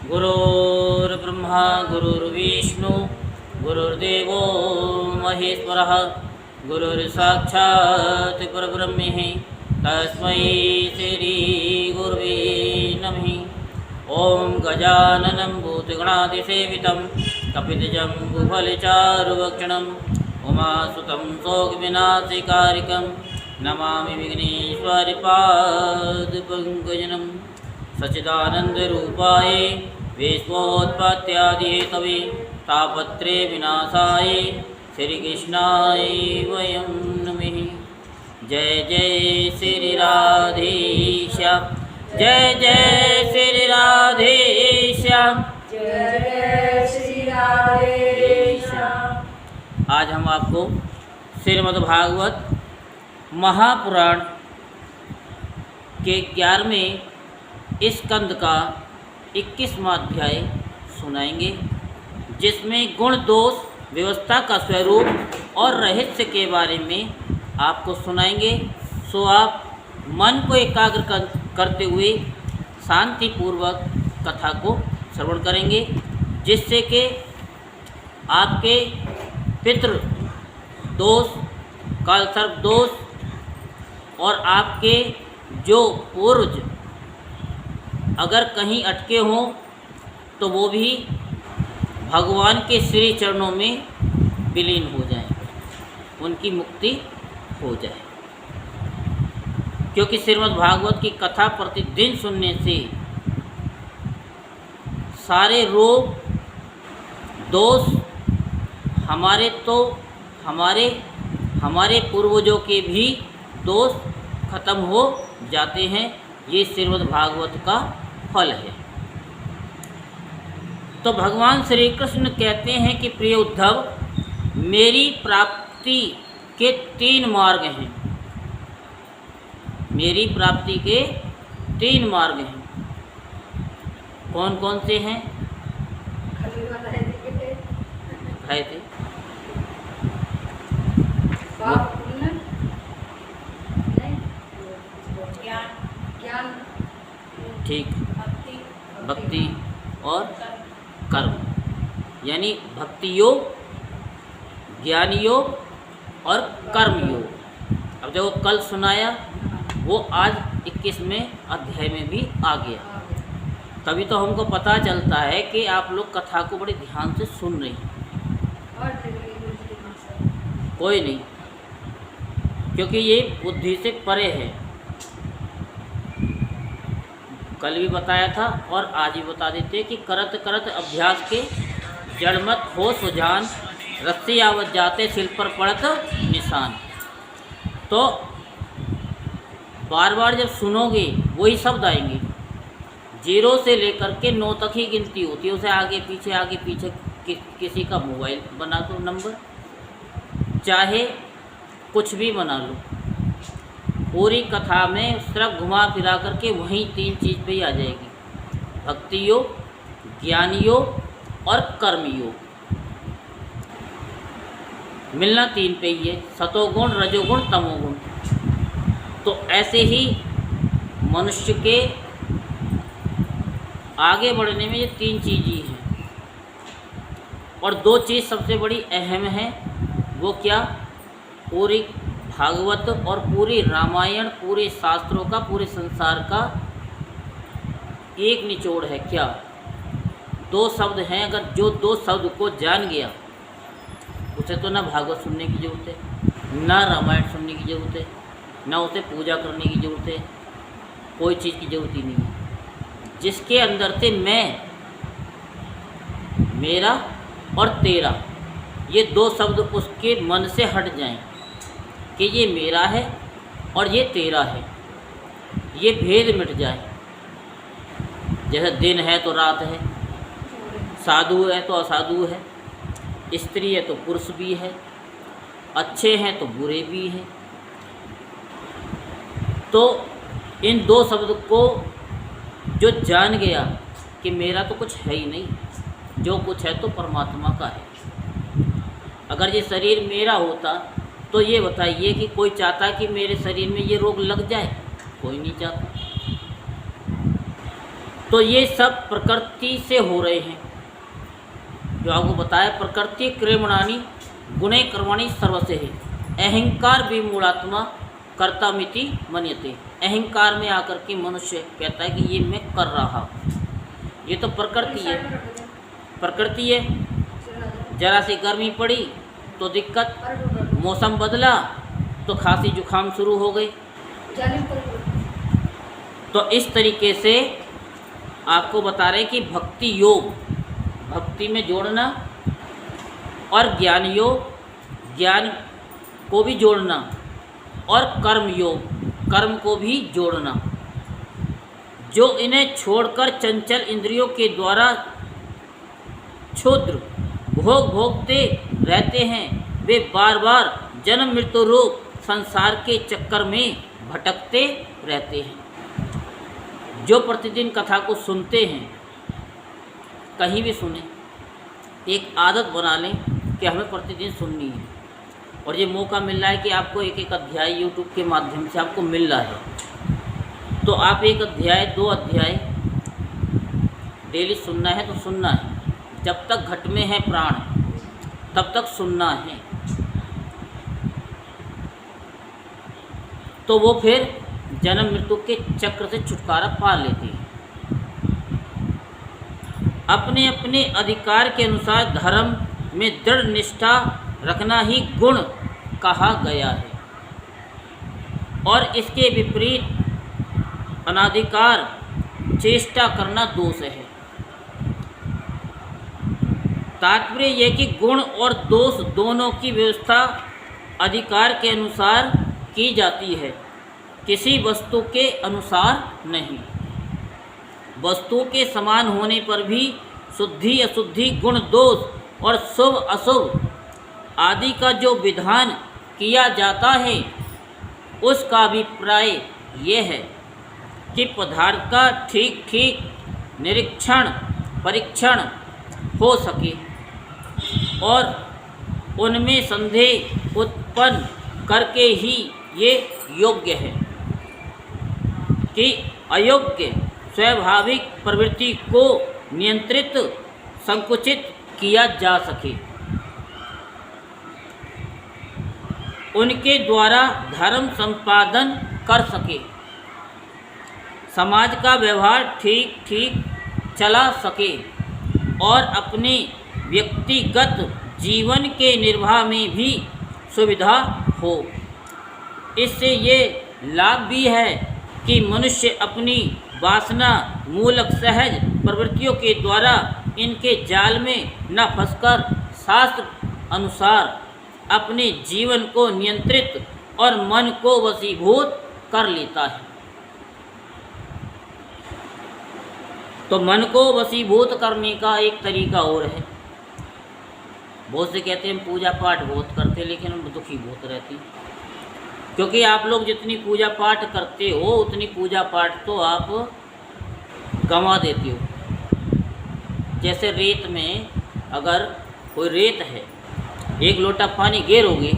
गुरुर्ब्रह्मा गुरुर्विष्णु गुरुर्देवो महेश्वरः गुरुर्साक्षात् परब्रह्म तस्मै श्री गुरुवे नमः। ओं गजाननं भूतगणादिसेवितं कपितजम्बुफलचारुभक्षणं उमासुतं शोकविनाशकारिकं नमामि विघ्नेश्वरपादपङ्कजं। सच्चिदानन्दरूपाय विश्वोत्पत्त्यादिहेतवे तापत्रे विनाशाय श्रीकृष्णाय वयं नमः। जय जय श्री राधेश्याम, जय जय श्री राधेश्याम, जय जय श्री राधेश्याम। आज हम आपको श्रीमद्भागवत महापुराण के 11वें स्कंद का 21वां अध्याय सुनाएंगे, जिसमें गुण दोष व्यवस्था का स्वरूप और रहस्य के बारे में आपको सुनाएंगे। सो आप मन को एकाग्र करते हुए शांतिपूर्वक कथा को श्रवण करेंगे, जिससे कि आपके पितृ दोष, कालसर्प दोष और आपके जो पूर्वज अगर कहीं अटके हों तो वो भी भगवान के श्री चरणों में विलीन हो जाएं, उनकी मुक्ति हो जाए। क्योंकि श्रीमद् भागवत की कथा प्रतिदिन सुनने से सारे रोग दोष हमारे पूर्वजों के भी दोष खत्म हो जाते हैं। ये श्रीमद् भागवत का फल है। तो भगवान श्री कृष्ण कहते हैं कि प्रिय उद्धव, मेरी प्राप्ति के 3 मार्ग हैं। मेरी प्राप्ति के 3 मार्ग हैं। कौन कौन से हैं? खाए थे ठीक, भक्ति और कर्म, यानी भक्ति योग, ज्ञान योग और कर्म योग। अब जो कल सुनाया वो आज 21वें अध्याय में भी आ गया। तभी तो हमको पता चलता है कि आप लोग कथा को बड़े ध्यान से सुन रहे हैं। कोई नहीं, क्योंकि ये बुद्धि से परे है। कल भी बताया था और आज भी बता देते हैं कि करत करत अभ्यास के जड़मत हो सुजान, रस्सी आवत जाते सिल पर पड़त निशान। तो बार बार जब सुनोगे वही शब्द आएंगे। 0 से लेकर के 9 तक ही गिनती होती है, उसे आगे पीछे किसी का मोबाइल बना दो नंबर, चाहे कुछ भी बना लो, पूरी कथा में सिर्फ घुमा फिरा करके वहीं 3 चीज़ पे ही आ जाएगी। भक्ति योग, ज्ञान योग और कर्म योग। मिलना 3 पे ही है, सतोगुण, रजोगुण, तमोगुण। तो ऐसे ही मनुष्य के आगे बढ़ने में ये 3 चीज़ ही हैं। और 2 चीज़ सबसे बड़ी अहम है। वो क्या? पूरी भागवत और पूरी रामायण, पूरे शास्त्रों का, पूरे संसार का एक निचोड़ है। क्या? 2 शब्द हैं। अगर जो 2 शब्द को जान गया, उसे तो ना भागवत सुनने की ज़रूरत है, ना रामायण सुनने की ज़रूरत है, ना उसे पूजा करने की ज़रूरत है, कोई चीज़ की ज़रूरत ही नहीं है। जिसके अंदर से मैं, मेरा और तेरा, ये 2 शब्द उसके मन से हट जाएं कि ये मेरा है और ये तेरा है, ये भेद मिट जाए। जैसे दिन है तो रात है, साधु है तो असाधु है, स्त्री है तो पुरुष भी है, अच्छे हैं तो बुरे भी हैं। तो इन 2 शब्द को जो जान गया कि मेरा तो कुछ है ही नहीं, जो कुछ है तो परमात्मा का है। अगर ये शरीर मेरा होता तो ये बताइए कि कोई चाहता कि मेरे शरीर में ये रोग लग जाए? कोई नहीं चाहता। तो ये सब प्रकृति से हो रहे हैं। जो आपको बताया, प्रकृति क्रियमाणानि गुणे कर्माणि सर्वस्य है, अहंकार विमूढ़ात्मा कर्तामिति मन्यते। अहंकार में आकर के मनुष्य कहता है कि ये मैं कर रहा हूँ। ये तो प्रकृति है, प्रकृति है। जरा सी गर्मी पड़ी तो दिक्कत, मौसम बदला तो खांसी जुकाम शुरू हो गई। तो इस तरीके से आपको बता रहे हैं कि भक्ति योग, भक्ति में जोड़ना, और ज्ञान योग, ज्ञान को भी जोड़ना, और कर्म योग, कर्म को भी जोड़ना। जो इन्हें छोड़कर चंचल इंद्रियों के द्वारा क्षुद्र भोग भोगते रहते हैं, वे बार बार जन्म मृत्यु रूप संसार के चक्कर में भटकते रहते हैं। जो प्रतिदिन कथा को सुनते हैं, कहीं भी सुने, एक आदत बना लें कि हमें प्रतिदिन सुननी है। और ये मौका मिल रहा है कि आपको एक एक अध्याय यूट्यूब के माध्यम से आपको मिल रहा है, तो आप एक अध्याय 2 अध्याय डेली सुनना है तो सुनना है। जब तक घट में है प्राण तब तक सुनना है। तो वो फिर जन्म मृत्यु के चक्र से छुटकारा पा लेते हैं। अपने अपने अधिकार के अनुसार धर्म में दृढ़ निष्ठा रखना ही गुण कहा गया है, और इसके विपरीत अनाधिकार चेष्टा करना दोष है। तात्पर्य यह कि गुण और दोष दोनों की व्यवस्था अधिकार के अनुसार की जाती है, किसी वस्तु के अनुसार नहीं। वस्तु के समान होने पर भी शुद्धि अशुद्धि, गुण दोष और शुभ अशुभ आदि का जो विधान किया जाता है, उसका अभिप्राय यह है कि पदार्थ का ठीक ठीक निरीक्षण परीक्षण हो सके और उनमें संदेह उत्पन्न करके ही ये योग्य है कि अयोग्य स्वाभाविक प्रवृत्ति को नियंत्रित संकुचित किया जा सके। उनके द्वारा धर्म संपादन कर सके, समाज का व्यवहार ठीक ठीक चला सके और अपने व्यक्तिगत जीवन के निर्वाह में भी सुविधा हो। इससे ये लाभ भी है कि मनुष्य अपनी वासना मूलक सहज प्रवृत्तियों के द्वारा इनके जाल में न फंसकर शास्त्र अनुसार अपने जीवन को नियंत्रित और मन को वशीभूत कर लेता है। तो मन को वशीभूत करने का एक तरीका और है। बहुत से कहते हैं हम पूजा पाठ बहुत करते हैं, लेकिन हम दुखी बहुत रहते हैं, क्योंकि आप लोग जितनी पूजा पाठ करते हो उतनी पूजा पाठ तो आप गंवा देते हो। जैसे रेत में अगर कोई रेत है, एक लोटा पानी गेरोगे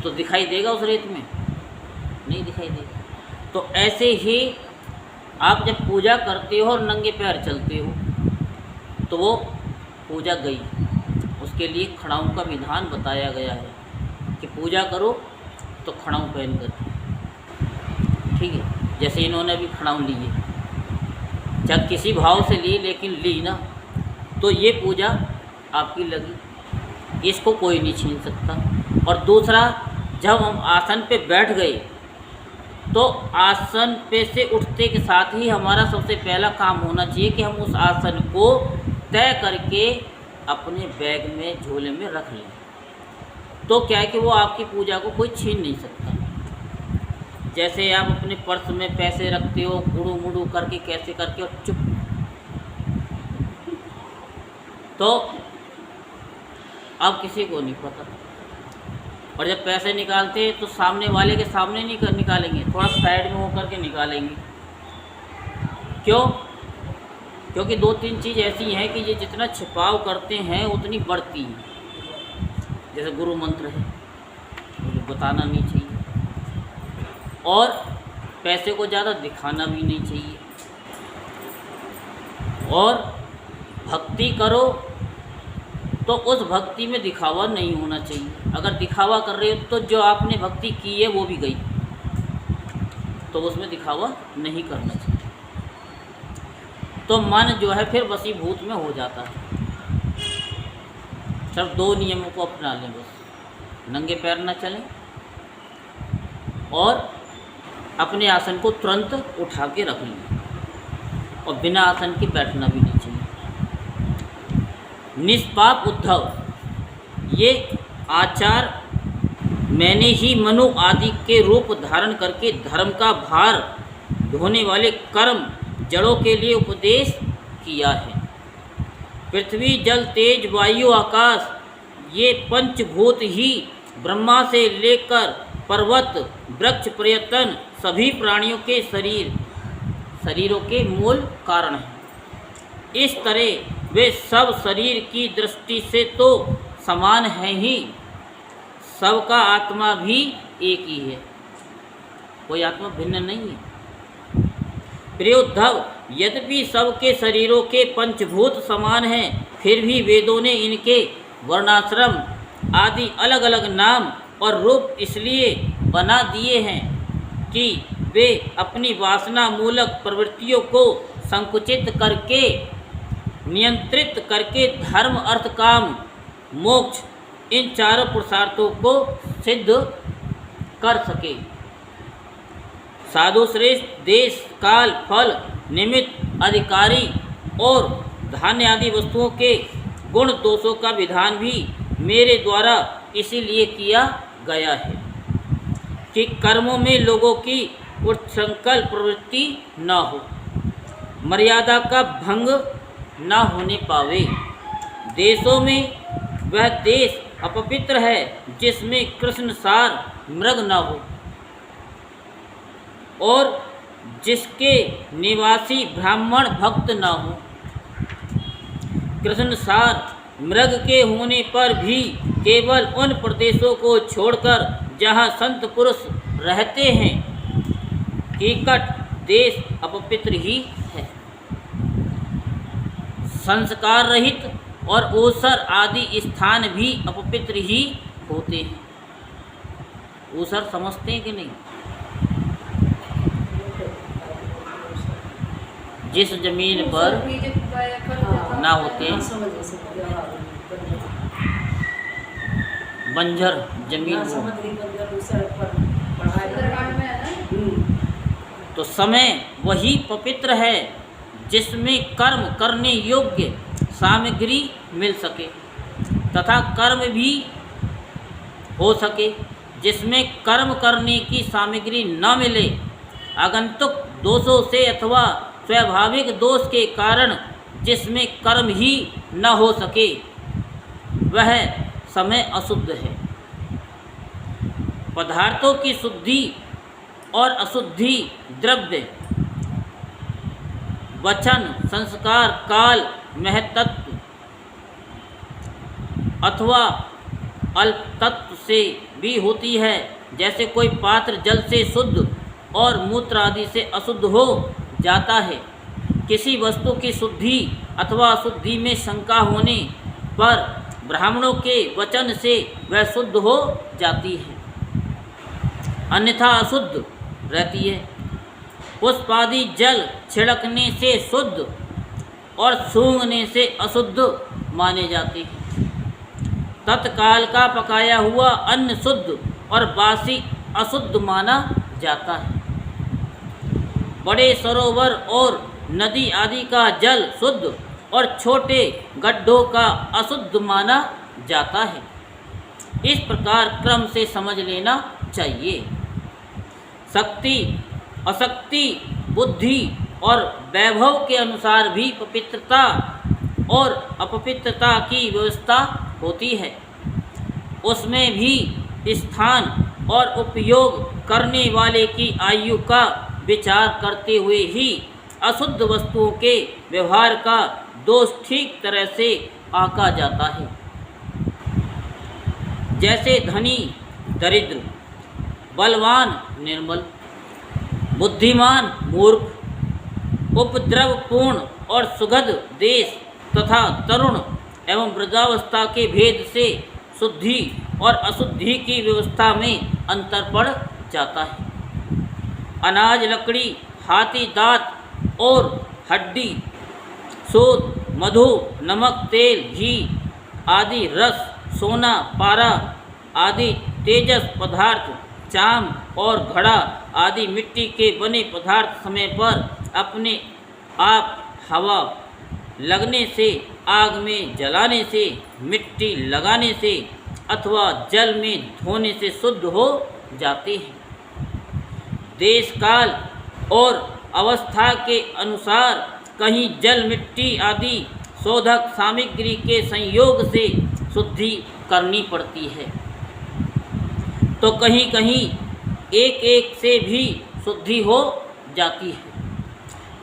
तो दिखाई देगा उस रेत में? नहीं दिखाई देगा। तो ऐसे ही आप जब पूजा करते हो और नंगे पैर चलते हो तो वो पूजा गई। उसके लिए खड़ाऊँ का विधान बताया गया है कि पूजा करो तो खड़ाऊँ पहन कर, ठीक है। जैसे इन्होंने भी खड़ाऊँ लिए, जब किसी भाव से ली लेकिन ली ना, तो ये पूजा आपकी लगी, इसको कोई नहीं छीन सकता। और दूसरा, जब हम आसन पे बैठ गए तो आसन पे से उठते के साथ ही हमारा सबसे पहला काम होना चाहिए कि हम उस आसन को तय करके अपने बैग में झोले में रख लें। तो क्या है कि वो आपकी पूजा को कोई छीन नहीं सकता। जैसे आप अपने पर्स में पैसे रखते हो गुड़ू मुड़ू करके कैसे करके और चुप, तो अब किसी को नहीं पता। और जब पैसे निकालते तो सामने वाले के सामने नहीं निकालेंगे, थोड़ा साइड में होकर के निकालेंगे। क्यों? क्योंकि 2-3 चीज़ ऐसी हैं कि ये जितना छिपाव करते हैं उतनी बढ़ती है। जैसे गुरु मंत्र है, बताना नहीं चाहिए, और पैसे को ज़्यादा दिखाना भी नहीं चाहिए। और भक्ति करो तो उस भक्ति में दिखावा नहीं होना चाहिए। अगर दिखावा कर रहे हो तो जो आपने भक्ति की है वो भी गई, तो उसमें दिखावा नहीं करना चाहिए। तो मन जो है फिर वशीभूत में हो जाता है। सिर्फ 2 नियमों को अपना लें बस, नंगे पैर न चलें और अपने आसन को तुरंत उठा के रख लें और बिना आसन के बैठना भी नहीं चाहिए। निष्पाप उद्धव, ये आचार मैंने ही मनु आदि के रूप धारण करके धर्म का भार ढोने वाले कर्म जड़ों के लिए उपदेश किया है। पृथ्वी जल तेज वायु आकाश, ये पंचभूत ही ब्रह्मा से लेकर पर्वत वृक्ष पर्यटन सभी प्राणियों के शरीरों के मूल कारण हैं। इस तरह वे सब शरीर की दृष्टि से तो समान हैं ही, सबका आत्मा भी एक ही है, कोई आत्मा भिन्न नहीं है। प्रिय उद्धव, यद्यपि सबके शरीरों के पंचभूत समान हैं, फिर भी वेदों ने इनके वर्णाश्रम आदि अलग अलग नाम और रूप इसलिए बना दिए हैं कि वे अपनी वासना मूलक प्रवृत्तियों को संकुचित करके, नियंत्रित करके धर्म अर्थ काम मोक्ष इन चारों पुरुषार्थों को सिद्ध कर सके। साधु श्रेष्ठ देश काल फल निमित्त अधिकारी और धान्य आदि वस्तुओं के गुण दोषों का विधान भी मेरे द्वारा इसीलिए किया गया है कि कर्मों में लोगों की उत्संकल्प प्रवृत्ति न हो, मर्यादा का भंग न होने पावे। देशों में वह देश अपवित्र है जिसमें कृष्ण सार मृग न हो और जिसके निवासी ब्राह्मण भक्त न हो। कृष्ण सार मृग के होने पर भी केवल उन प्रदेशों को छोड़कर जहाँ संत पुरुष रहते हैं कीकट देश अपवित्र ही है। संस्कार रहित और ओसर आदि स्थान भी अपवित्र ही होते हैं। ओसर समझते हैं कि नहीं? जिस जमीन पर ना होते बंजर जमीन हो तो समय वही पवित्र है जिसमें कर्म करने योग्य सामग्री मिल सके तथा कर्म भी हो सके। जिसमें कर्म करने की सामग्री न मिले, आगंतुक दोषों से अथवा स्वाभाविक दोष के कारण जिसमें कर्म ही न हो सके, वह समय अशुद्ध है। पदार्थों की शुद्धि और अशुद्धि द्रव्य, वचन, संस्कार, काल, महत्त्व अथवा अल्पतत्व से भी होती है। जैसे कोई पात्र जल से शुद्ध और मूत्र आदि से अशुद्ध हो जाता है। किसी वस्तु की शुद्धि अथवा अशुद्धि में शंका होने पर ब्राह्मणों के वचन से वह शुद्ध हो जाती है, अन्यथा अशुद्ध रहती है। पुष्पादि जल छिड़कने से शुद्ध और सूंघने से अशुद्ध माने जाते हैं। तत्काल का पकाया हुआ अन्न शुद्ध और बासी अशुद्ध माना जाता है। बड़े सरोवर और नदी आदि का जल शुद्ध और छोटे गड्ढों का अशुद्ध माना जाता है। इस प्रकार क्रम से समझ लेना चाहिए। शक्ति, अशक्ति, बुद्धि और वैभव के अनुसार भी पवित्रता और अपवित्रता की व्यवस्था होती है। उसमें भी स्थान और उपयोग करने वाले की आयु का विचार करते हुए ही अशुद्ध वस्तुओं के व्यवहार का दोष ठीक तरह से आंका जाता है। जैसे धनी दरिद्र, बलवान निर्बल, बुद्धिमान मूर्ख, उपद्रवपूर्ण और सुगध देश तथा तरुण एवं वृद्धावस्था के भेद से शुद्धि और अशुद्धि की व्यवस्था में अंतर पड़ जाता है। अनाज, लकड़ी, हाथी दांत और हड्डी, शोध, मधु, नमक, तेल, घी आदि, रस, सोना, पारा आदि तेजस पदार्थ, चाम और घड़ा आदि मिट्टी के बने पदार्थ समय पर अपने आप हवा लगने से, आग में जलाने से, मिट्टी लगाने से अथवा जल में धोने से शुद्ध हो जाते हैं। देश काल और अवस्था के अनुसार कहीं जल, मिट्टी आदि शोधक सामग्री के संयोग से शुद्धि करनी पड़ती है, तो कहीं कहीं एक एक से भी शुद्धि हो जाती है।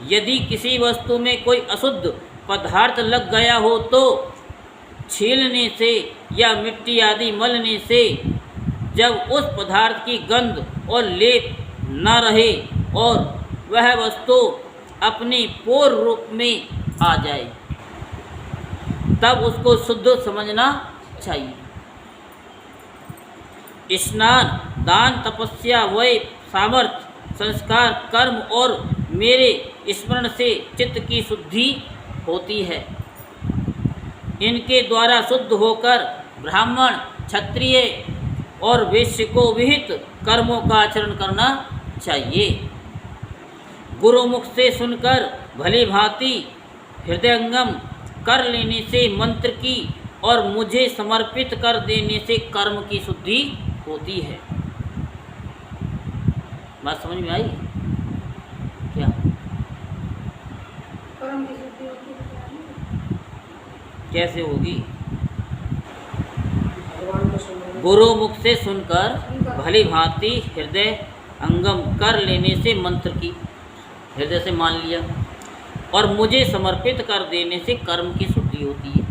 यदि किसी वस्तु में कोई अशुद्ध पदार्थ लग गया हो तो छीलने से या मिट्टी आदि मलने से जब उस पदार्थ की गंध और लेप न रहे और वह वस्तु अपने पूर्ण रूप में आ जाए, तब उसको शुद्ध समझना चाहिए। स्नान, दान, तपस्या, वय, सामर्थ्य, संस्कार, कर्म और मेरे स्मरण से चित्त की शुद्धि होती है। इनके द्वारा शुद्ध होकर ब्राह्मण, क्षत्रिय और वैश्य को विहित कर्मों का आचरण करना चाहिए। गुरुमुख से सुनकर भली भांति हृदयंगम कर लेने से मंत्र की और मुझे समर्पित कर देने से कर्म की शुद्धि होती है। बात समझ में आई क्या? कर्म की शुद्धि होती है कैसे होगी? भगवान को सुनना, गुरु मुख से सुनकर भली भांति हृदय अंगम कर लेने से मंत्र की, हृदय से मान लिया, और मुझे समर्पित कर देने से कर्म की शुद्धि होती है।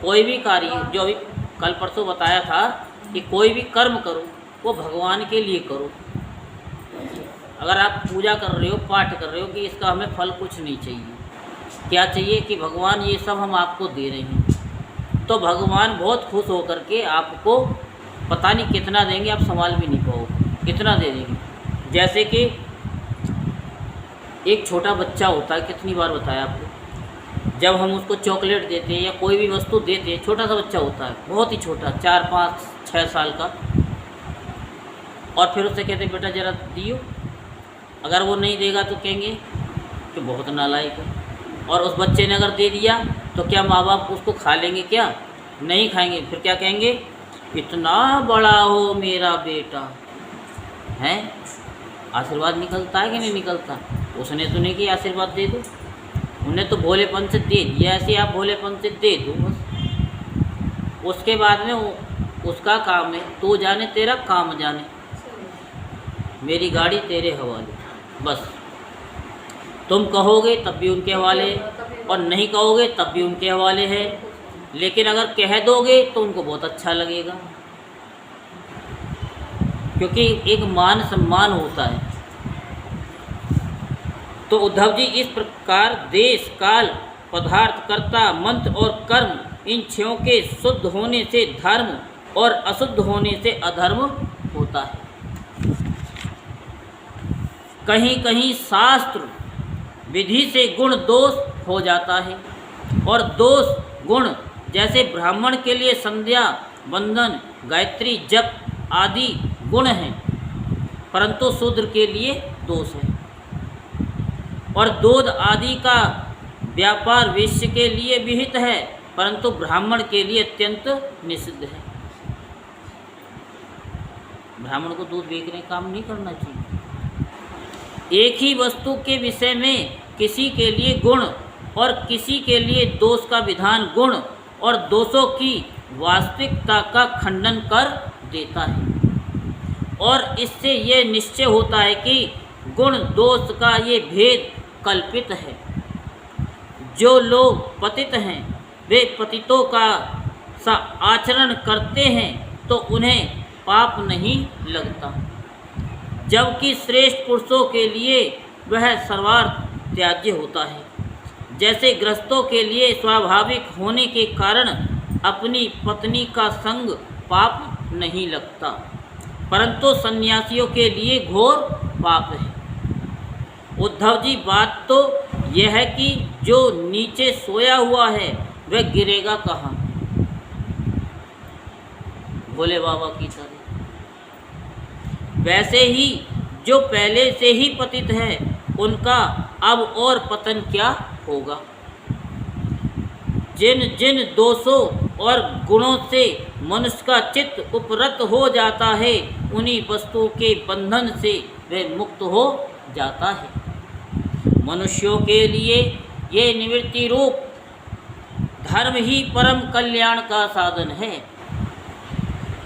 कोई भी कार्य, जो अभी कल परसों बताया था कि कोई भी कर्म करो वो भगवान के लिए करो। अगर आप पूजा कर रहे हो, पाठ कर रहे हो कि इसका हमें फल कुछ नहीं चाहिए, क्या चाहिए कि भगवान ये सब हम आपको दे रहे हैं, तो भगवान बहुत खुश होकर के आपको पता नहीं कितना देंगे, आप संभाल भी नहीं पाओगे, कितना दे देंगे। जैसे कि एक छोटा बच्चा होता है, कितनी बार बताया आपको, जब हम उसको चॉकलेट देते हैं या कोई भी वस्तु देते हैं, छोटा सा बच्चा होता है, बहुत ही छोटा, 4, 5, 6 साल का, और फिर उससे कहते बेटा ज़रा दियो, अगर वो नहीं देगा तो कहेंगे कि बहुत नालायक है। और उस बच्चे ने अगर दे दिया तो क्या माँ बाप उसको खा लेंगे? क्या नहीं खाएंगे। फिर क्या कहेंगे? इतना बड़ा हो मेरा बेटा है। आशीर्वाद निकलता है कि नहीं निकलता? उसने तो नहीं कि आशीर्वाद दे दो, उन्हें तो भोलेपन से दे दिया, ऐसे आप भोलेपन से दे दो बस। उसके बाद में उसका काम है, तू जाने तेरा काम जाने, मेरी गाड़ी तेरे हवाले। बस तुम कहोगे तब भी उनके हवाले है, और नहीं कहोगे तब भी उनके हवाले है, लेकिन अगर कह दोगे तो उनको बहुत अच्छा लगेगा, क्योंकि एक मान सम्मान होता है। तो उद्धव जी, इस प्रकार देश, काल, पदार्थ, कर्ता, मंत्र और कर्म, इन छयों के शुद्ध होने से धर्म और अशुद्ध होने से अधर्म होता है। कहीं कहीं शास्त्र विधि से गुण दोष हो जाता है, और दोष गुण जैसे ब्राह्मण के लिए संध्या, वंदन, गायत्री, जप आदि गुण हैं, परंतु शूद्र के लिए दोष है। और दूध आदि का व्यापार वैश्य के लिए विहित है, परंतु ब्राह्मण के लिए अत्यंत निषिद्ध है। ब्राह्मण को दूध बेचने का काम नहीं करना चाहिए। एक ही वस्तु के विषय में किसी के लिए गुण और किसी के लिए दोष का विधान गुण और दोषों की वास्तविकता का खंडन कर देता है, और इससे ये निश्चय होता है कि गुण दोष का ये भेद कल्पित है। जो लोग पतित हैं वे पतितों का सा आचरण करते हैं तो उन्हें पाप नहीं लगता, जबकि श्रेष्ठ पुरुषों के लिए वह सर्वार्थ त्याज्य होता है। जैसे गृहस्थों के लिए स्वाभाविक होने के कारण अपनी पत्नी का संग पाप नहीं लगता, परंतु सन्यासियों के लिए घोर पाप है। उद्धव जी, बात तो यह है कि जो नीचे सोया हुआ है वह गिरेगा कहाँ? भोले बाबा की तरह। वैसे ही जो पहले से ही पतित है उनका अब और पतन क्या होगा? जिन जिन दोषों और गुणों से मनुष्य का चित्त उपरत हो जाता है, उन्हीं वस्तुओं के बंधन से वह मुक्त हो जाता है। मनुष्यों के लिए ये निवृत्ति रूप धर्म ही परम कल्याण का साधन है,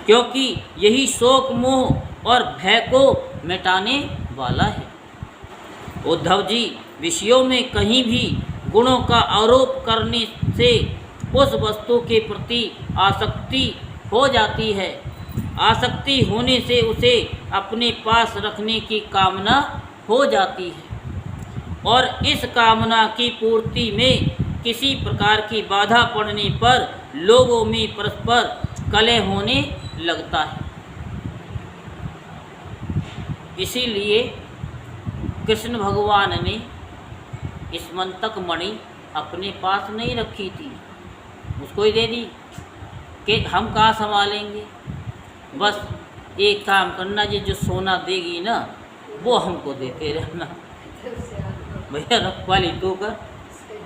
क्योंकि यही शोक मोह और भय को मिटाने वाला है। उद्धव जी, विषयों में कहीं भी गुणों का आरोप करने से उस वस्तु के प्रति आसक्ति हो जाती है। आसक्ति होने से उसे अपने पास रखने की कामना हो जाती है, और इस कामना की पूर्ति में किसी प्रकार की बाधा पड़ने पर लोगों में परस्पर कलह होने लगता है। इसीलिए कृष्ण भगवान ने स्मंतक मणि अपने पास नहीं रखी थी, उसको ही दे दी कि हम कहाँ संभालेंगे, बस एक काम करना, ये जो सोना देगी ना वो हमको देते रहना, भैया रखवाली तो कर,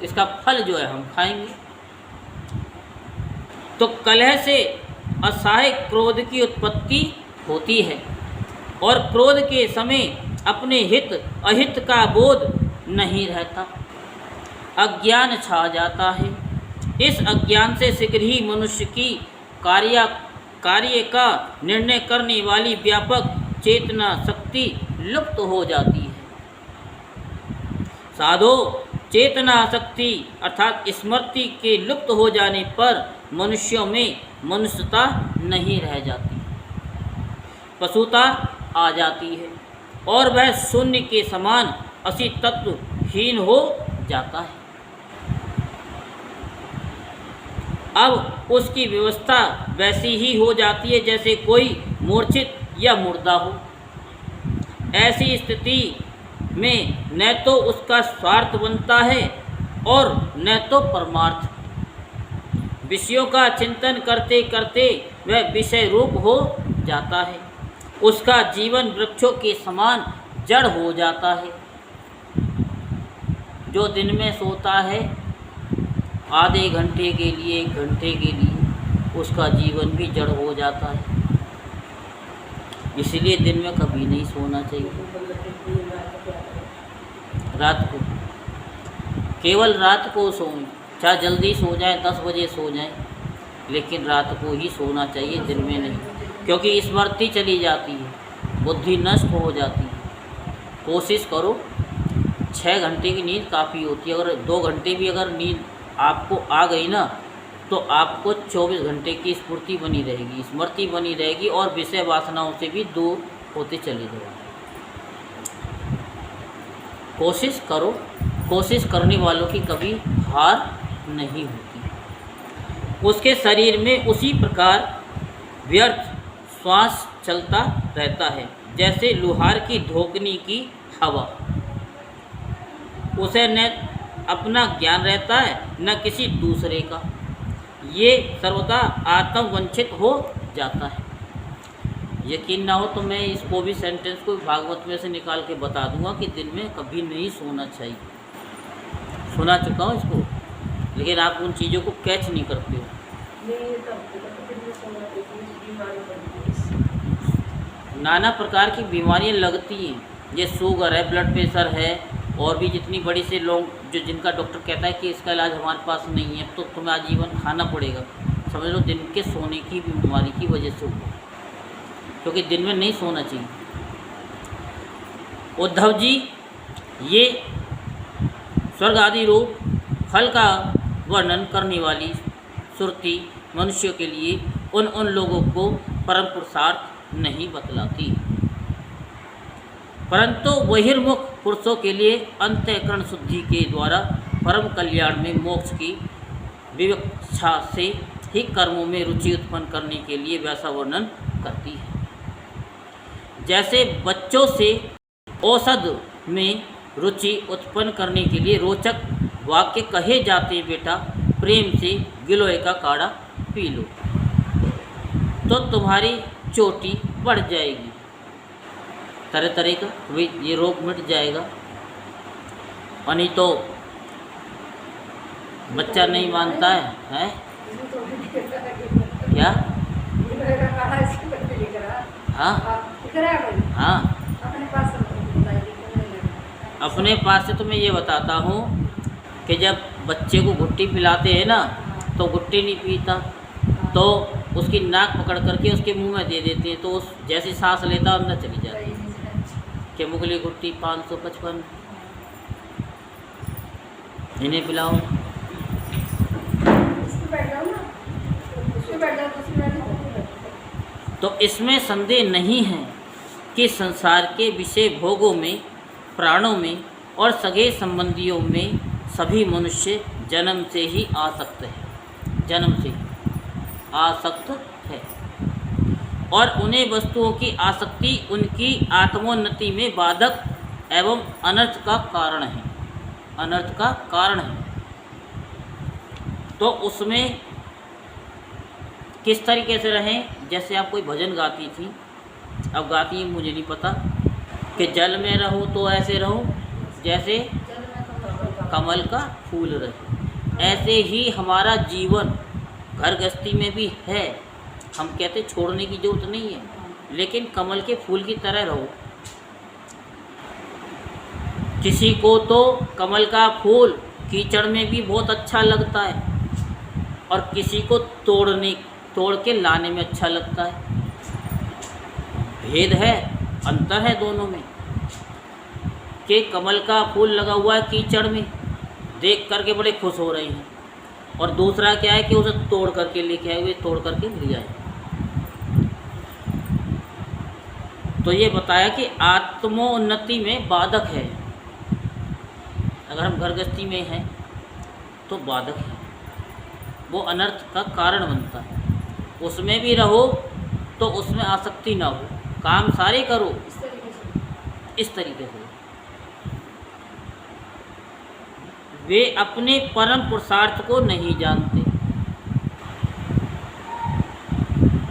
इसका फल जो है हम खाएंगे। तो कलह से असहाय क्रोध की उत्पत्ति होती है, और क्रोध के समय अपने हित अहित का बोध नहीं रहता, अज्ञान छा जाता है। इस अज्ञान से शीघ्र ही मनुष्य की कार्य का निर्णय करने वाली व्यापक चेतना शक्ति लुप्त हो जाती है। साधो, चेतना शक्ति अर्थात स्मृति के लुप्त हो जाने पर मनुष्यों में मनुष्यता नहीं रह जाती, पशुता आ जाती है, और वह शून्य के समान असी तत्वहीन हो जाता है। अब उसकी व्यवस्था वैसी ही हो जाती है जैसे कोई मूर्छित या मुर्दा हो। ऐसी स्थिति में न तो उसका स्वार्थ बनता है और न तो परमार्थ। विषयों का चिंतन करते करते वह विषय रूप हो जाता है, उसका जीवन वृक्षों के समान जड़ हो जाता है। जो दिन में सोता है आधे घंटे के लिए, 1 घंटे के लिए, उसका जीवन भी जड़ हो जाता है। इसलिए दिन में कभी नहीं सोना चाहिए। रात को, केवल रात को सोएं, चाहे जल्दी सो जाए, 10 बजे सो जाएं, लेकिन रात को ही सोना चाहिए, दिन में नहीं, क्योंकि स्मृति चली जाती है, बुद्धि नष्ट हो जाती है। कोशिश करो, 6 घंटे की नींद काफ़ी होती है। अगर 2 घंटे भी अगर नींद आपको आ गई ना, तो आपको 24 घंटे की स्फूर्ति बनी रहेगी, स्मृति बनी रहेगी, और विषय वासनाओं से भी दूर होते चले जाओगे। कोशिश करो, कोशिश करने वालों की कभी हार नहीं होती। उसके शरीर में उसी प्रकार व्यर्थ श्वास चलता रहता है जैसे लोहार की धोकनी की हवा। उसे न अपना ज्ञान रहता है न किसी दूसरे का, ये सर्वदा आत्मवंचित हो जाता है। यकीन ना हो तो मैं इसको भी सेंटेंस को भागवत में से निकाल के बता दूंगा कि दिन में कभी नहीं सोना चाहिए। सुना चुका हूँ इसको, लेकिन आप उन चीज़ों को कैच नहीं करते हो। नाना प्रकार की बीमारियाँ लगती हैं, ये शुगर है, ब्लड प्रेशर है, और भी जितनी बड़ी से लोग जो जिनका डॉक्टर कहता है कि इसका इलाज हमारे पास नहीं है, तो तुम्हें आजीवन खाना पड़ेगा। समझ लो दिन के सोने की बीमारी की वजह से हुआ, क्योंकि दिन में नहीं सोना चाहिए। उद्धव जी, ये स्वर्ग आदि रूप फल का वर्णन करने वाली श्रुति मनुष्यों के लिए उन लोगों को परम पुरुषार्थ नहीं बतलाती। परंतु बहिर्मुख पुरुषों के लिए अंतःकरण शुद्धि के द्वारा परम कल्याण में मोक्ष की विवक्षा से ही कर्मों में रुचि उत्पन्न करने के लिए वैसा वर्णन करती है। जैसे बच्चों से औषध में रुचि उत्पन्न करने के लिए रोचक वाक्य कहे जाते, बेटा प्रेम से गिलोय का काढ़ा पी लो तो तुम्हारी चोटी बढ़ जाएगी, तरह तरह का वही ये रोग मिट जाएगा। और नहीं तो बच्चा नहीं मानता है, हैं? क्या? हाँ हाँ, अपने पास से तो मैं ये बताता हूँ कि जब बच्चे को घुट्टी पिलाते हैं ना तो घुट्टी नहीं पीता तो उसकी नाक पकड़ करके उसके मुंह में दे देते हैं, तो उस जैसी सांस लेता अंदर चली जाती है। कि मुगली घुट्टी 555 इन्हें पिलाओ। तो इसमें संदेह नहीं है कि संसार के विषय भोगों में, प्राणों में और सगे संबंधियों में सभी मनुष्य जन्म से ही आसक्त है, जन्म से ही आसक्त है और उन्हें वस्तुओं की आसक्ति उनकी आत्मोन्नति में बाधक एवं अनर्थ का कारण है, अनर्थ का कारण है। तो उसमें किस तरीके से रहें? जैसे आप कोई भजन गाती थी, अब गाती है मुझे नहीं पता, कि जल में रहो तो ऐसे रहो जैसे कमल का फूल रहे। ऐसे ही हमारा जीवन घर गृहस्थी में भी है। हम कहते छोड़ने की जरूरत नहीं है, लेकिन कमल के फूल की तरह रहो। किसी को तो कमल का फूल कीचड़ में भी बहुत अच्छा लगता है और किसी को तोड़ के लाने में अच्छा लगता है। भेद है, अंतर है दोनों में। कि कमल का फूल लगा हुआ है कीचड़ में, देख करके बड़े खुश हो रहे हैं, और दूसरा क्या है कि उसे तोड़ करके लेके आए हुए, तोड़ करके ले आए। तो ये बताया कि आत्मोन्नति में बाधक है। अगर हम घर गृहस्थी में हैं तो बाधक है, वो अनर्थ का कारण बनता है। उसमें भी रहो तो उसमें आसक्ति ना हो, काम सारे करो इस तरीके से। वे अपने परम पुरुषार्थ को नहीं जानते।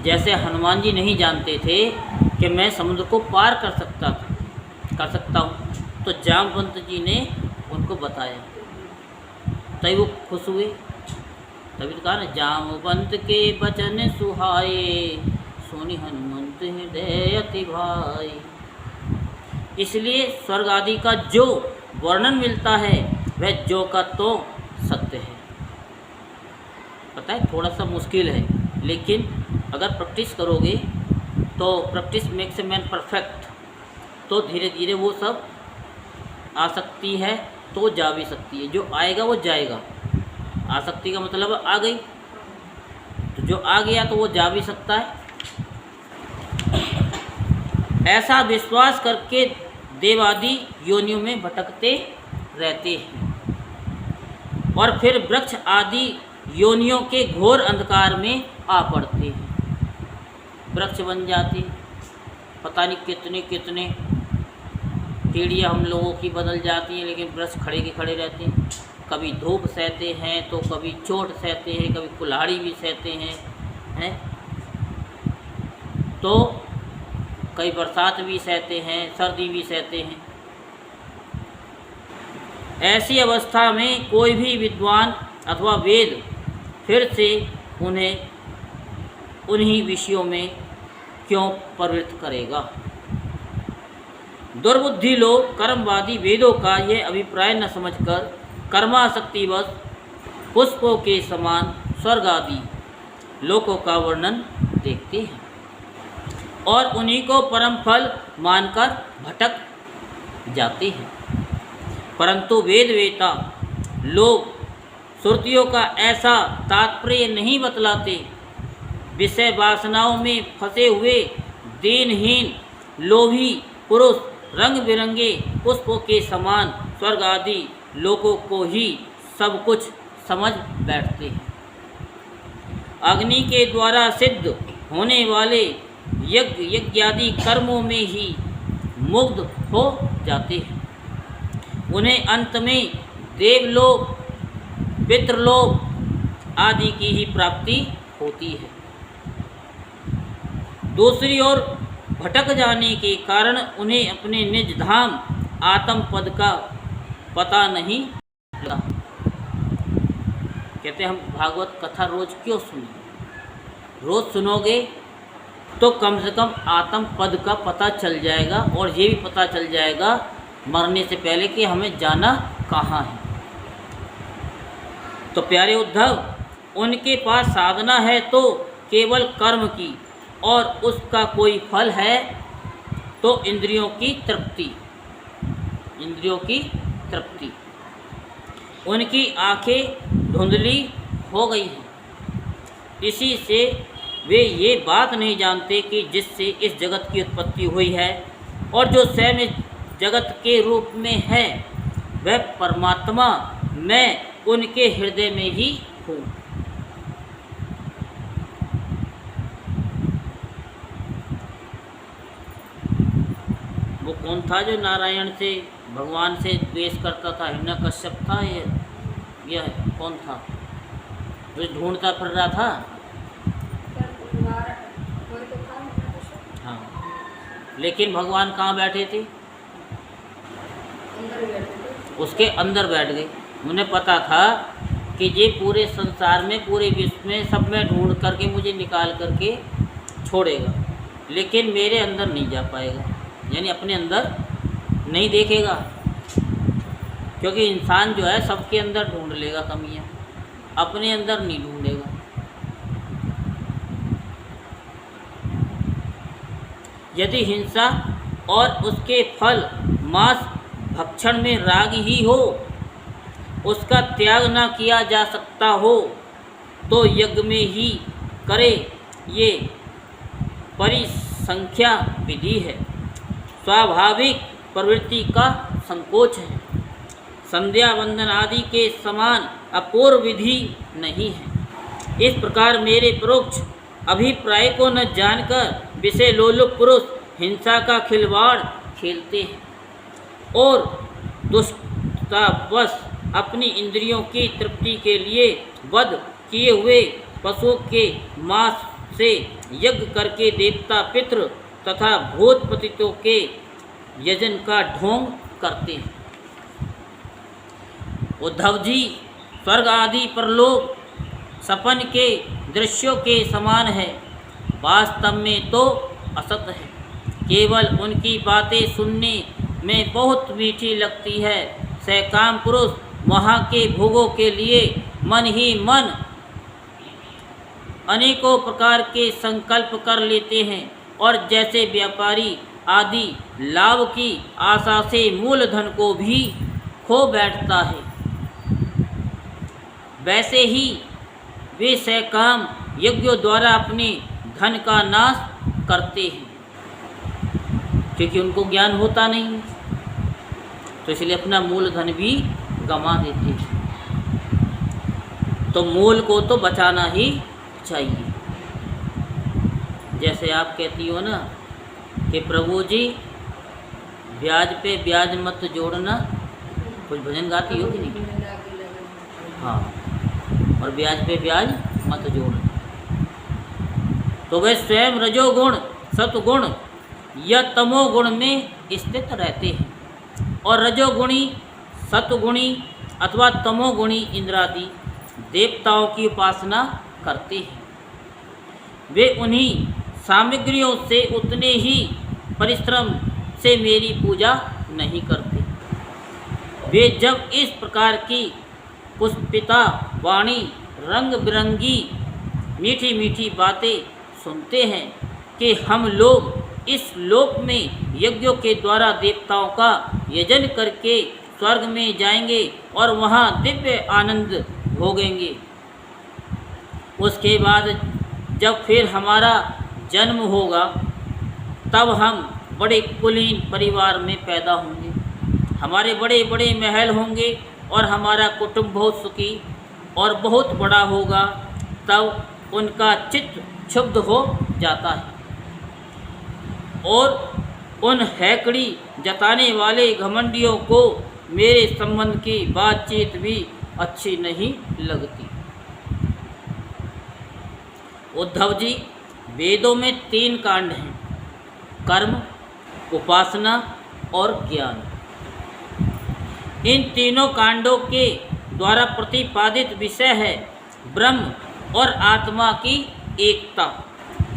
जैसे हनुमान जी नहीं जानते थे कि मैं समुद्र को पार कर सकता हूँ, तो जामवंत जी ने उनको बताया, तभी वो खुश हुए। तभी तो कहा ना, जामवंत के बचन सुहाए, सोनी हनुमंत हृदय अति भाई। इसलिए स्वर्ग आदि का जो वर्णन मिलता है वह जो का तो सत्य है। पता है थोड़ा सा मुश्किल है, लेकिन अगर प्रैक्टिस करोगे तो practice makes a man perfect, तो धीरे धीरे वो सब आ सकती है, तो जा भी सकती है। जो आएगा वो जाएगा। आसक्ति का मतलब आ गई, तो जो आ गया तो वो जा भी सकता है। ऐसा विश्वास करके देवादि योनियों में भटकते रहते हैं और फिर वृक्ष आदि योनियों के घोर अंधकार में आ पड़ते हैं। वृक्ष बन जाते, पता नहीं कितने कितने पीढ़ियाँ हम लोगों की बदल जाती हैं, लेकिन वृक्ष खड़े के खड़े रहते हैं। कभी धूप सहते हैं तो कभी चोट सहते हैं, कभी कुल्हाड़ी भी सहते हैं, तो कई बरसात भी सहते हैं, सर्दी भी सहते हैं। ऐसी अवस्था में कोई भी विद्वान अथवा वेद फिर से उन्हें उन्हीं विषयों में क्यों प्रवृत्त करेगा? दुर्बुद्धि लोग कर्मवादी वेदों का यह अभिप्राय न समझकर कर्मासक्तिवश पुष्पों के समान स्वर्ग आदि लोकों का वर्णन देखते हैं और उन्हीं को परम फल मानकर भटक जाते हैं। परंतु वेदवेता लोग श्रुतियों का ऐसा तात्पर्य नहीं बतलाते। विषय वासनाओं में फंसे हुए दीनहीन लोभी पुरुष रंग बिरंगे पुष्पों के समान स्वर्ग आदि लोगों को ही सब कुछ समझ बैठते हैं। अग्नि के द्वारा सिद्ध होने वाले यज्ञादि कर्मों में ही मुग्ध हो जाते हैं। उन्हें अंत में देवलोक, पितृलोक आदि की ही प्राप्ति होती है। दूसरी ओर भटक जाने के कारण उन्हें अपने निज धाम आत्म पद का पता नहीं लगा। कहते हम भागवत कथा रोज क्यों सुने? रोज सुनोगे तो कम से कम आत्म पद का पता चल जाएगा, और ये भी पता चल जाएगा मरने से पहले कि हमें जाना कहाँ है। तो प्यारे उद्धव, उनके पास साधना है तो केवल कर्म की, और उसका कोई फल है तो इंद्रियों की तृप्ति। इंद्रियों की तृप्ति। उनकी आंखें धुंधली हो गई हैं। इसी से वे ये बात नहीं जानते कि जिससे इस जगत की उत्पत्ति हुई है और जो स्वयं इस जगत के रूप में है, वह परमात्मा मैं उनके हृदय में ही हूँ। वो कौन था जो नारायण से, भगवान से द्वेष करता था? हिरण्यकश्यप था? यह कौन था जो ढूंढता फिर रहा था? हाँ, लेकिन भगवान कहाँ बैठे थे? उसके अंदर बैठ गए। उन्हें पता था कि ये पूरे संसार में, पूरे विश्व में सब में ढूंढ करके मुझे निकाल करके छोड़ेगा, लेकिन मेरे अंदर नहीं जा पाएगा, यानी अपने अंदर नहीं देखेगा। क्योंकि इंसान जो है सबके अंदर ढूंढ लेगा कमियां, अपने अंदर नहीं ढूंढेगा। यदि हिंसा और उसके फल मांस भक्षण में राग ही हो, उसका त्याग न किया जा सकता हो, तो यज्ञ में ही करे, ये परिसंख्या विधि है। स्वाभाविक प्रवृत्ति का संकोच है। संध्या वंदन आदि के समान अपूर्व विधि नहीं है। इस प्रकार मेरे परोक्ष अभिप्राय को न जानकर विषय लोलुप पुरुष हिंसा का खिलवाड़ खेलते हैं और दुष्टतावश अपनी इंद्रियों की तृप्ति के लिए वध किए हुए पशुओं के मांस से यज्ञ करके देवता, पितृ तथा भूत पतितों के यजन का ढोंग करते हैं। उद्धव जी, स्वर्ग आदि परलोक सपन के दृश्यों के समान है, वास्तव में तो असत है। केवल उनकी बातें सुनने में बहुत मीठी लगती है। सकाम पुरुष वहाँ के भोगों के लिए मन ही मन अनेकों प्रकार के संकल्प कर लेते हैं, और जैसे व्यापारी आदि लाभ की आशा से मूलधन को भी खो बैठता है, वैसे ही वे सकाम यज्ञों द्वारा अपने धन का नाश करते हैं, क्योंकि उनको ज्ञान होता नहीं है, तो इसलिए अपना मूलधन भी गंवा देते हैं। तो मूल को तो बचाना ही चाहिए। जैसे आप कहती हो ना कि प्रभु जी ब्याज पे ब्याज मत जोड़ना, कुछ भजन गाती हो कि नहीं? हाँ, और ब्याज पे ब्याज मत जोड़ना। तो वे स्वयं रजोगुण, सतगुण या तमोगुण में स्थित रहते हैं, और रजोगुणी, सतगुणी अथवा तमोगुणी इंद्रादि देवताओं की उपासना करते हैं। वे उन्हीं सामग्रियों से उतने ही परिश्रम से मेरी पूजा नहीं करते। वे जब इस प्रकार की पुष्पिता वाणी, रंग बिरंगी मीठी मीठी बातें सुनते हैं कि हम लोग इस लोक में यज्ञों के द्वारा देवताओं का यजन करके स्वर्ग में जाएंगे और वहाँ दिव्य आनंद भोगेंगे, उसके बाद जब फिर हमारा जन्म होगा तब हम बड़े कुलीन परिवार में पैदा होंगे, हमारे बड़े बड़े महल होंगे और हमारा कुटुंब बहुत सुखी और बहुत बड़ा होगा, तब उनका चित्त क्षुब्ध हो जाता है और उन हैकड़ी जताने वाले घमंडियों को मेरे संबंध की बातचीत भी अच्छी नहीं लगती। उद्धव जी, वेदों में 3 कांड हैं, कर्म, उपासना और ज्ञान। इन तीनों कांडों के द्वारा प्रतिपादित विषय है ब्रह्म और आत्मा की एकता।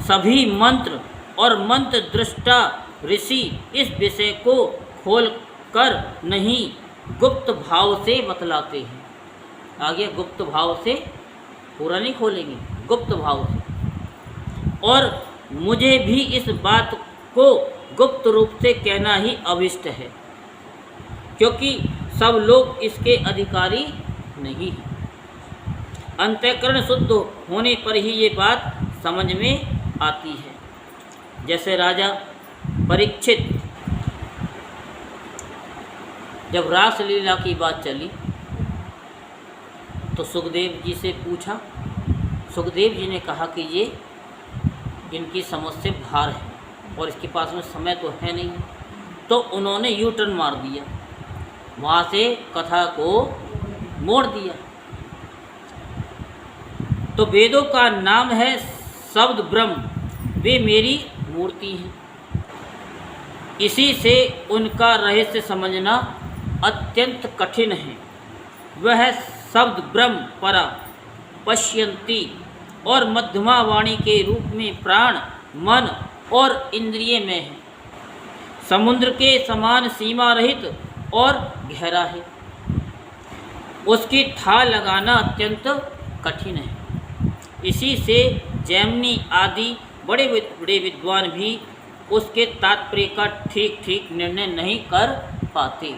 सभी मंत्र और मंत्र दृष्टा ऋषि इस विषय को खोलकर नहीं, गुप्त भाव से बतलाते हैं। आगे गुप्त भाव से, पूरा नहीं खोलेंगे, गुप्त भाव से। और मुझे भी इस बात को गुप्त रूप से कहना ही अभिष्ट है, क्योंकि सब लोग इसके अधिकारी नहीं हैं। अंतःकरण शुद्ध होने पर ही ये बात समझ में आती है। जैसे राजा परीक्षित, जब रासलीला की बात चली तो सुखदेव जी से पूछा। सुखदेव जी ने कहा कि ये इनकी समझ से बाहर है और इसके पास में समय तो है नहीं, तो उन्होंने यू टर्न मार दिया, वहाँ से कथा को मोड़ दिया। तो वेदों का नाम है शब्द ब्रह्म, वे मेरी मूर्ति हैं। इसी से उनका रहस्य समझना अत्यंत कठिन है। वह शब्द ब्रह्म परा पश्यंती और मध्यमा वाणी के रूप में प्राण, मन और इंद्रिय में है। समुद्र के समान सीमा रहित और गहरा है। उसकी था लगाना अत्यंत कठिन है। इसी से जैमिनी आदि बड़े बड़े विद्वान भी उसके तात्पर्य का ठीक ठीक निर्णय नहीं कर पाते।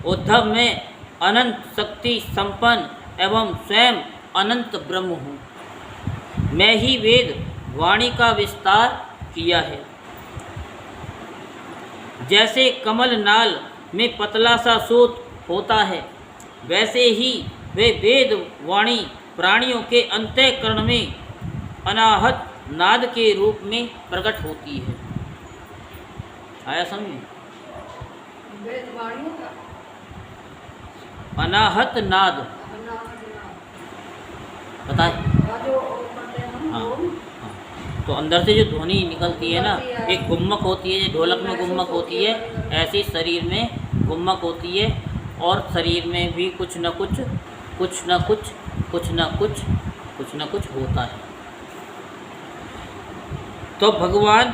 उद्धव में अनंत शक्ति संपन्न एवं स्वयं अनंत ब्रह्म हूँ। मैं ही वेद वाणी का विस्तार किया है। जैसे कमल नाल में पतला सा सूत होता है, वैसे ही वे वेद वाणी प्राणियों के अंतःकरण में अनाहत नाद के रूप में प्रकट होती है। आया समझे? अनाहत नाद पता है? हाँ, तो अंदर से जो ध्वनि निकलती है ना, एक गुम्मक होती है, ढोलक में गुम्मक होती है, ऐसी शरीर में गुम्मक होती है और शरीर में भी कुछ न कुछ होता है। तो भगवान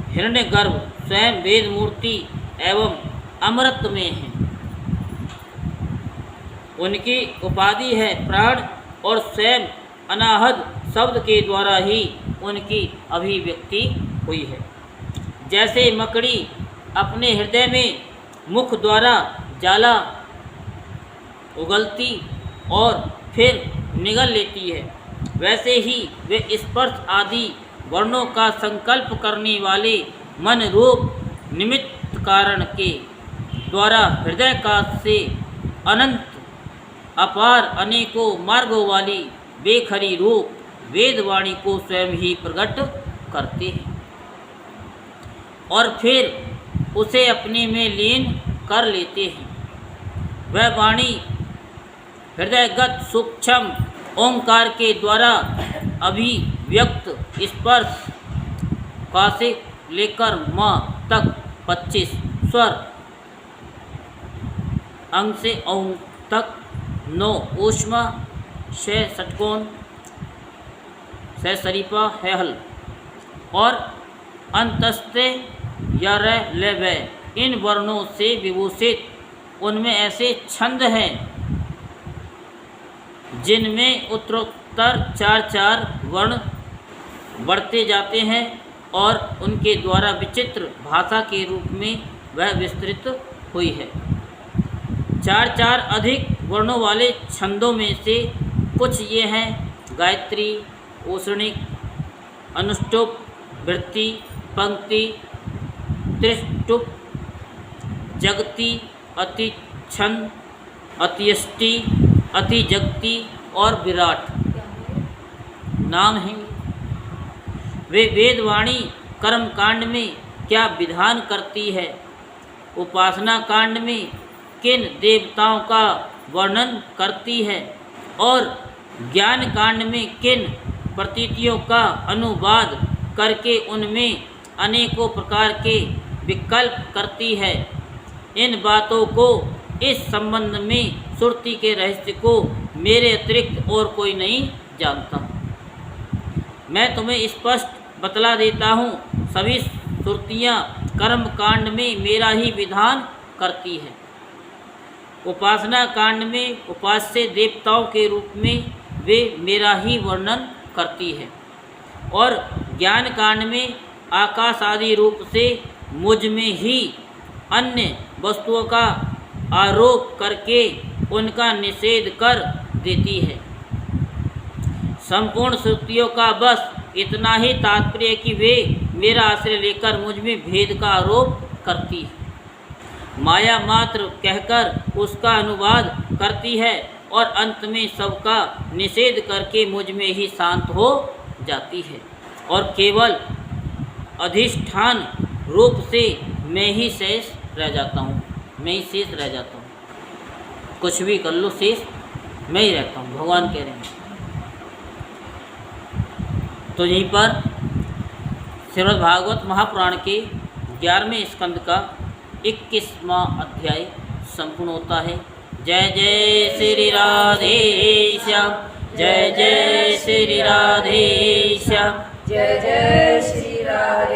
हिरण्यगर्भ स्वयं वेद मूर्ति एवं अमृत में है। उनकी उपाधि है प्राण और स्वयं अनाहद शब्द के द्वारा ही उनकी अभिव्यक्ति हुई है। जैसे मकड़ी अपने हृदय में मुख द्वारा जाला उगलती और फिर निगल लेती है, वैसे ही वे स्पर्श आदि वर्णों का संकल्प करने वाले मन रूप निमित्त कारण के द्वारा हृदय का से अनंत अपार अनेकों मार्गों वाली बेखरी रूप वेदवाणी को स्वयं ही प्रकट करते हैं और फिर उसे अपने में लीन कर लेते हैं। वह वाणी हृदयगत सूक्ष्म ओंकार के द्वारा अभिव्यक्त स्पर्श का से लेकर माँ तक 25 स्वर, अंग से औं तक 9 ऊष्मा, 6 षटकोण, 6 सरीपा है हल और अंतस्ते या ले वे इन वर्णों से विभूषित उनमें ऐसे छंद हैं जिनमें उत्तरोत्तर 4-4 वर्ण बढ़ते जाते हैं और उनके द्वारा विचित्र भाषा के रूप में वह विस्तृत हुई है। 4-4 अधिक वर्णों वाले छंदों में से कुछ ये हैं: गायत्री, औषणिक, अनुष्टुप, वृत्ति, पंक्ति, त्रिष्टुप, जगति, अति छंद, अतियष्टि, अति जगति और विराट नाम हैं। वे वेदवाणी कर्म कांड में क्या विधान करती है, उपासना कांड में किन देवताओं का वर्णन करती है और ज्ञान कांड में किन प्रतीतियों का अनुवाद करके उनमें अनेकों प्रकार के विकल्प करती है। इन बातों को इस संबंध में श्रुति के रहस्य को मेरे अतिरिक्त और कोई नहीं जानता। मैं तुम्हें स्पष्ट बतला देता हूँ, सभी श्रुतियाँ कर्म कांड में मेरा ही विधान करती है। उपासना कांड में उपास्य देवताओं के रूप में वे मेरा ही वर्णन करती है और ज्ञान कांड में आकाश आदि रूप से मुझ में ही अन्य वस्तुओं का आरोप करके उनका निषेध कर देती है। संपूर्ण श्रुतियों का बस इतना ही तात्पर्य कि वे मेरा आश्रय लेकर मुझ में भेद का आरोप करती है, माया मात्र कहकर उसका अनुवाद करती है और अंत में सबका निषेध करके मुझ में ही शांत हो जाती है और केवल अधिष्ठान रूप से मैं ही शेष रह जाता हूँ। मैं ही शेष रह जाता हूँ, कुछ भी कर लो शेष मैं ही रहता हूँ, भगवान कह रहे हैं। तो यहीं पर श्रीमद् भागवत महापुराण के 11वें स्कंद का 21वां अध्याय संपूर्ण होता है। जय जय श्री राधे श्याम, जय जय श्री राधे श्याम, जय जय श्री राधे